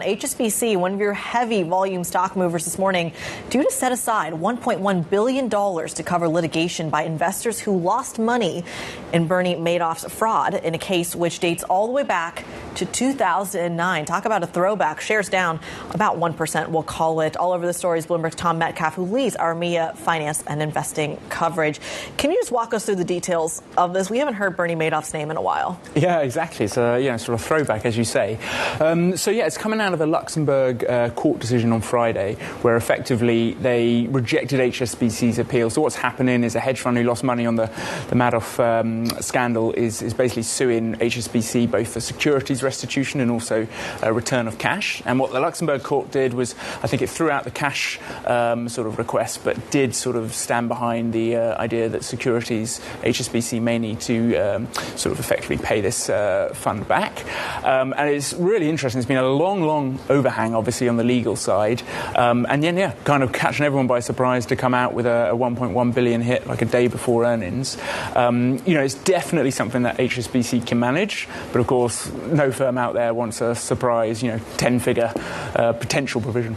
HSBC, one of your heavy volume stock movers this morning, due to set aside $1.1 billion to cover litigation by investors who lost money in Bernard Madoff's fraud in a case which dates all the way back to 2009. Talk about a throwback. Shares down about 1%, we'll call it. All over the stories, Bloomberg's Tom Metcalf, who leads our EMEA finance and investing coverage. Can you just walk us through the details of this? We haven't heard Bernard Madoff's name in a while. Yeah, exactly. It's a sort of throwback, as you say. It's coming out of a Luxembourg court decision on Friday, where effectively they rejected HSBC's appeal. So what's happening is a hedge fund who lost money on the Madoff scandal is basically suing HSBC both for securities restitution and also a return of cash. And what the Luxembourg court did was, I think it threw out the cash sort of request, but did sort of stand behind the idea that securities HSBC may need to sort of effectively pay this fund back. And it's really interesting. It's been a long overhang, obviously, on the legal side. And then, kind of catching everyone by surprise to come out with a 1.1 billion hit like a day before earnings. It's definitely something that HSBC can manage. But, of course, no firm out there wants a surprise, 10-figure potential provision.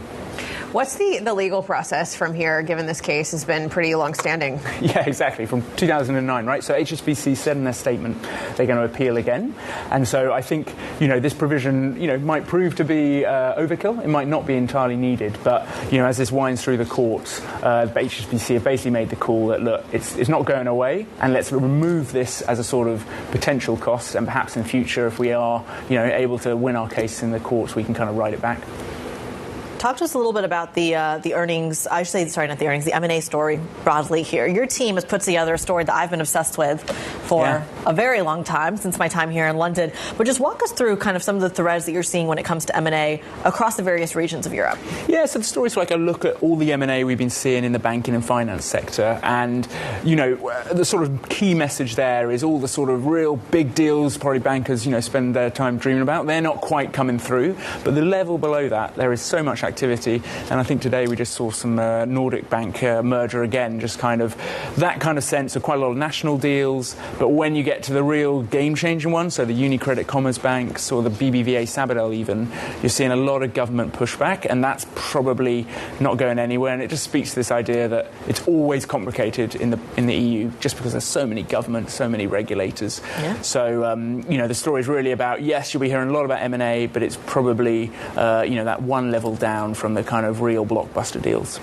What's the legal process from here, given this case has been pretty long-standing? Yeah, exactly, from 2009, right? So HSBC said in their statement they're going to appeal again. And so I think, this provision, might prove to be overkill. It might not be entirely needed. But, as this winds through the courts, HSBC have basically made the call that, look, it's not going away, and let's remove this as a sort of potential cost. And perhaps in future, if we are, able to win our case in the courts, we can kind of write it back. Talk to us a little bit about the earnings. I should say, sorry, not the earnings, the M&A story broadly here. Your team has put together a story that I've been obsessed with for a very long time, since my time here in London. But just walk us through kind of some of the threads that you're seeing when it comes to M&A across the various regions of Europe. Yeah, so the story's like a look at all the M&A we've been seeing in the banking and finance sector. And, the sort of key message there is all the sort of real big deals probably bankers, spend their time dreaming about. They're not quite coming through. But the level below that, there is so much activity, and I think today we just saw some Nordic bank merger again, just kind of that kind of sense of quite a lot of national deals, but when you get to the real game-changing ones, so the UniCredit Commerce Banks or the BBVA Sabadell even, you're seeing a lot of government pushback, and that's probably not going anywhere, and it just speaks to this idea that it's always complicated in the EU, just because there's so many governments, so many regulators. Yeah. So, the story is really about, yes, you'll be hearing a lot about M&A, but it's probably, that one level down from the kind of real blockbuster deals.